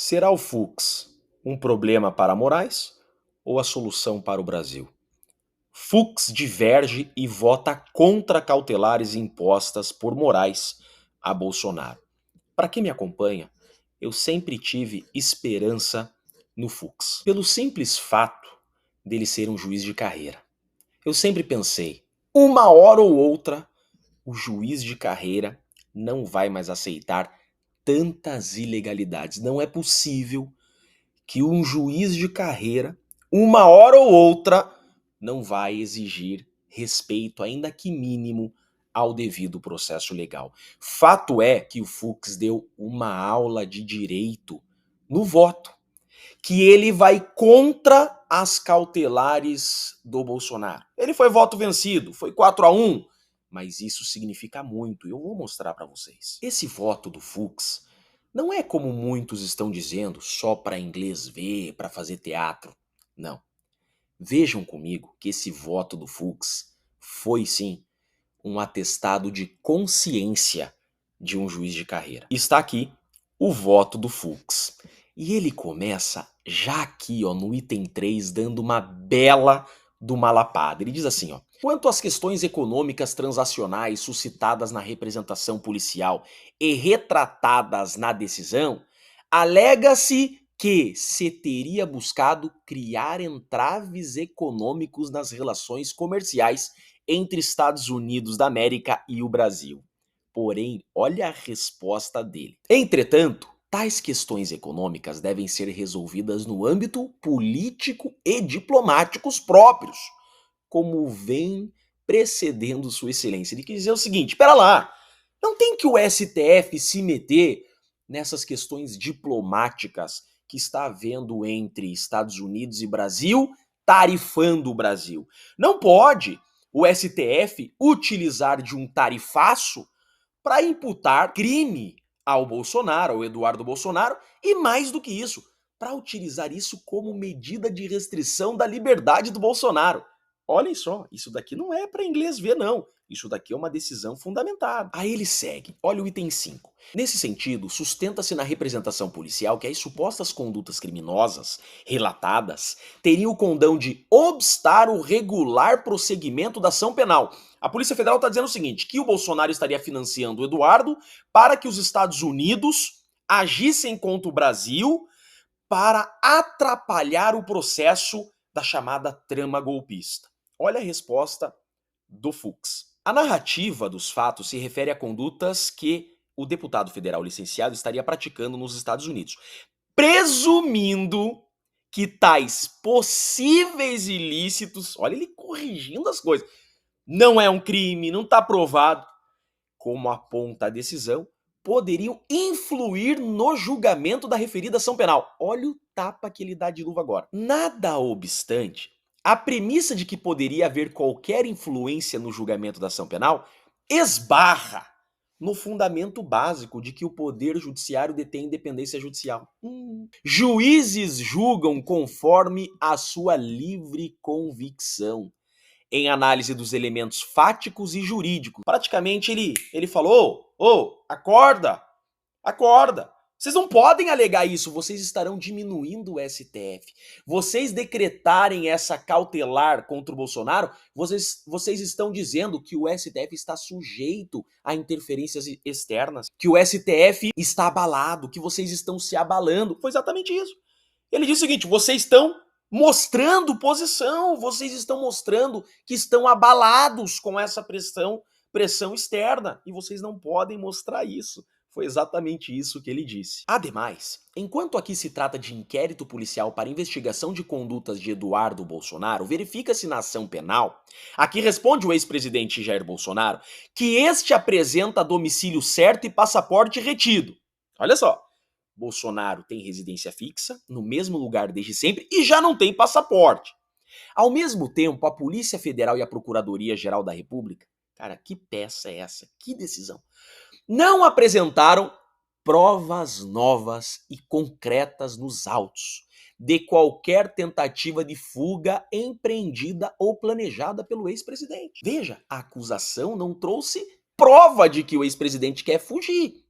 Será o Fux um problema para Moraes ou a solução para o Brasil? Fux diverge e vota contra cautelares impostas por Moraes a Bolsonaro. Para quem me acompanha, eu sempre tive esperança no Fux, pelo simples fato dele ser um juiz de carreira. Eu sempre pensei, uma hora ou outra, o juiz de carreira não vai mais aceitar tantas ilegalidades. Não é possível que um juiz de carreira, uma hora ou outra, não vai exigir respeito, ainda que mínimo, ao devido processo legal. Fato é que o Fux deu uma aula de direito no voto, que ele vai contra as cautelares do Bolsonaro. Ele foi voto vencido, foi 4-1, mas isso significa muito e eu vou mostrar para vocês. Esse voto do Fux não é como muitos estão dizendo, só para inglês ver, para fazer teatro. Não. Vejam comigo que esse voto do Fux foi sim um atestado de consciência de um juiz de carreira. Está aqui o voto do Fux. E ele começa já aqui, ó, no item 3, dando uma bela do malapada. Ele diz assim, ó: quanto às questões econômicas transacionais suscitadas na representação policial e retratadas na decisão, alega-se que se teria buscado criar entraves econômicos nas relações comerciais entre Estados Unidos da América e o Brasil. Porém, olha a resposta dele. Entretanto, tais questões econômicas devem ser resolvidas no âmbito político e diplomáticos próprios, como vem precedendo Sua Excelência. Ele quis dizer o seguinte: espera lá, não tem que o STF se meter nessas questões diplomáticas que está havendo entre Estados Unidos e Brasil, tarifando o Brasil. Não pode o STF utilizar de um tarifaço para imputar crime ao Bolsonaro, ao Eduardo Bolsonaro, e mais do que isso, para utilizar isso como medida de restrição da liberdade do Bolsonaro. Olhem só, isso daqui não é para inglês ver, não. Isso daqui é uma decisão fundamentada. Aí ele segue, olha o item 5. Nesse sentido, sustenta-se na representação policial que as supostas condutas criminosas relatadas teriam o condão de obstar o regular prosseguimento da ação penal. A Polícia Federal está dizendo o seguinte, que o Bolsonaro estaria financiando o Eduardo para que os Estados Unidos agissem contra o Brasil para atrapalhar o processo da chamada trama golpista. Olha a resposta do Fux. A narrativa dos fatos se refere a condutas que o deputado federal licenciado estaria praticando nos Estados Unidos, presumindo que tais possíveis ilícitos, olha ele corrigindo as coisas, não é um crime, não está provado, como aponta a decisão, poderiam influir no julgamento da referida ação penal. Olha o tapa que ele dá de luva agora. Nada obstante, a premissa de que poderia haver qualquer influência no julgamento da ação penal esbarra no fundamento básico de que o poder judiciário detém independência judicial. Juízes julgam conforme a sua livre convicção, em análise dos elementos fáticos e jurídicos. Praticamente ele falou, acorda, acorda. Vocês não podem alegar isso, vocês estarão diminuindo o STF. Vocês decretarem essa cautelar contra o Bolsonaro, vocês estão dizendo que o STF está sujeito a interferências externas, que o STF está abalado, que vocês estão se abalando. Foi exatamente isso. Ele disse o seguinte, vocês estão mostrando posição, vocês estão mostrando que estão abalados com essa pressão externa, e vocês não podem mostrar isso. Foi exatamente isso que ele disse. Ademais, enquanto aqui se trata de inquérito policial para investigação de condutas de Eduardo Bolsonaro, verifica-se na ação penal, aqui responde o ex-presidente Jair Bolsonaro, que este apresenta domicílio certo e passaporte retido. Olha só. Bolsonaro tem residência fixa, no mesmo lugar desde sempre, e já não tem passaporte. Ao mesmo tempo, a Polícia Federal e a Procuradoria-Geral da República, cara, que peça é essa? Que decisão? Não apresentaram provas novas e concretas nos autos de qualquer tentativa de fuga empreendida ou planejada pelo ex-presidente. Veja, a acusação não trouxe prova de que o ex-presidente quer fugir.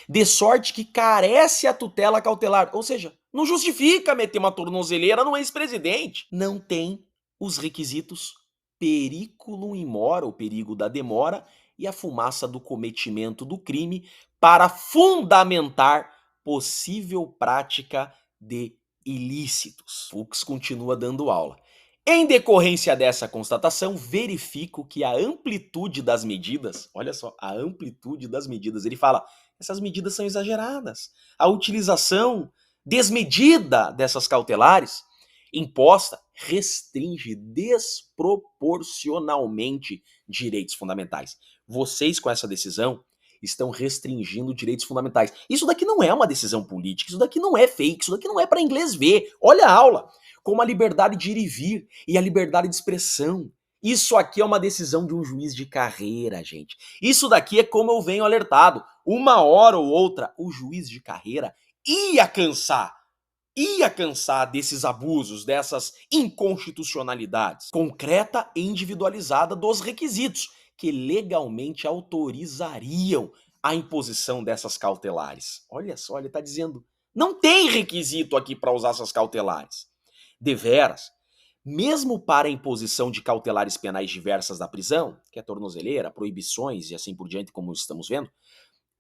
de sorte que carece a tutela cautelar. Ou seja, não justifica meter uma tornozeleira no ex-presidente. Não tem os requisitos periculum in mora, o perigo da demora, e a fumaça do cometimento do crime para fundamentar possível prática de ilícitos. Fux continua dando aula. Em decorrência dessa constatação, verifico que a amplitude das medidas, olha só, a amplitude das medidas, ele fala, essas medidas são exageradas. A utilização desmedida dessas cautelares imposta restringe desproporcionalmente direitos fundamentais. Vocês, com essa decisão, estão restringindo direitos fundamentais. Isso daqui não é uma decisão política, isso daqui não é fake, isso daqui não é para inglês ver. Olha a aula, como a liberdade de ir e vir e a liberdade de expressão. Isso aqui é uma decisão de um juiz de carreira, gente. Isso daqui é como eu venho alertado. Uma hora ou outra, o juiz de carreira ia cansar desses abusos, dessas inconstitucionalidades, concreta e individualizada dos requisitos que legalmente autorizariam a imposição dessas cautelares. Olha só, ele está dizendo, não tem requisito aqui para usar essas cautelares. Deveras, mesmo para a imposição de cautelares penais diversas da prisão, que é tornozeleira, proibições e assim por diante, como estamos vendo,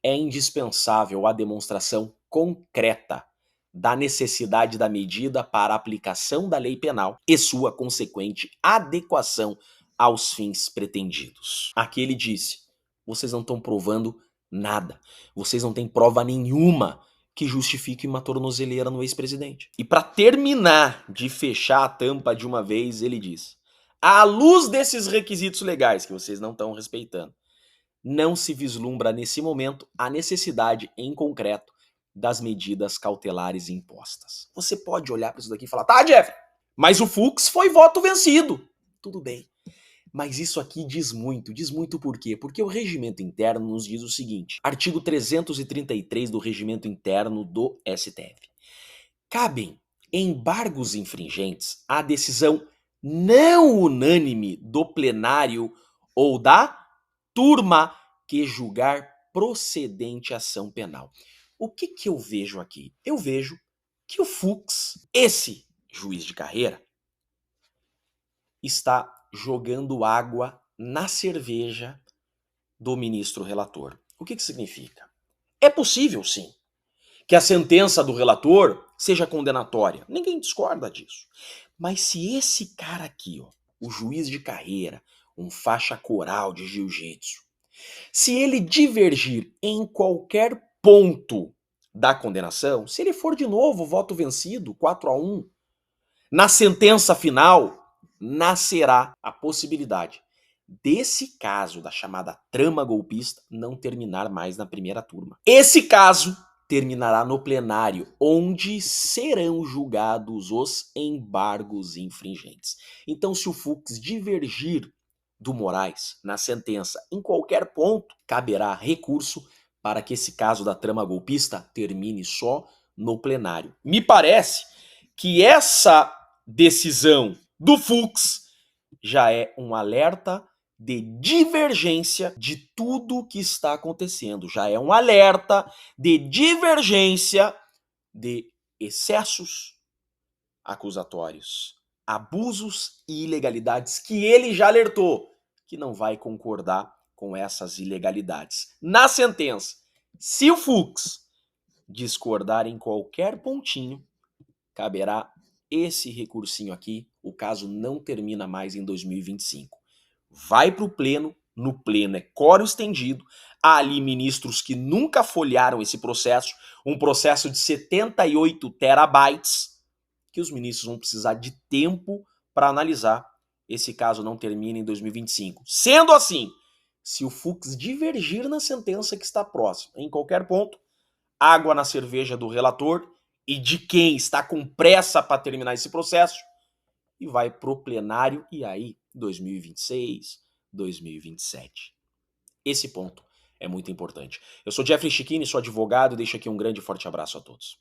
é indispensável a demonstração concreta da necessidade da medida para a aplicação da lei penal e sua consequente adequação aos fins pretendidos. Aqui ele disse, vocês não estão provando nada, vocês não têm prova nenhuma que justifique uma tornozeleira no ex-presidente. E para terminar de fechar a tampa de uma vez, ele diz, à luz desses requisitos legais que vocês não estão respeitando, não se vislumbra nesse momento a necessidade em concreto das medidas cautelares impostas. Você pode olhar para isso daqui e falar, tá, Jeff, mas o Fux foi voto vencido. Tudo bem. Mas isso aqui diz muito por quê? Porque o regimento interno nos diz o seguinte, artigo 333 do regimento interno do STF. Cabem embargos infringentes à decisão não unânime do plenário ou da turma que julgar procedente a ação penal. O que eu vejo aqui? Eu vejo que o Fux, esse juiz de carreira, está jogando água na cerveja do ministro relator. O que significa? É possível, sim, que a sentença do relator seja condenatória. Ninguém discorda disso. Mas se esse cara aqui, ó, o juiz de carreira, um faixa coral de jiu-jitsu, se ele divergir em qualquer ponto da condenação, se ele for de novo voto vencido, 4-1, na sentença final, nascerá a possibilidade desse caso da chamada trama golpista não terminar mais na primeira turma. Esse caso terminará no plenário, onde serão julgados os embargos infringentes. Então, se o Fux divergir do Moraes na sentença em qualquer ponto, caberá recurso para que esse caso da trama golpista termine só no plenário. Me parece que essa decisão do Fux já é um alerta de divergência de tudo que está acontecendo. Já é um alerta de divergência de excessos acusatórios, abusos e ilegalidades que ele já alertou que não vai concordar com essas ilegalidades. Na sentença, se o Fux discordar em qualquer pontinho, caberá esse recursinho aqui, o caso não termina mais em 2025. Vai para o pleno, no pleno é quórum estendido, há ali ministros que nunca folhearam esse processo, um processo de 78 terabytes, que os ministros vão precisar de tempo para analisar. Esse caso não termina em 2025. Sendo assim, se o Fux divergir na sentença que está próxima, em qualquer ponto, água na cerveja do relator e de quem está com pressa para terminar esse processo, e vai pro plenário, e aí 2026, 2027. Esse ponto é muito importante. Eu sou Jeffrey Chiquini, sou advogado, e deixo aqui um grande e forte abraço a todos.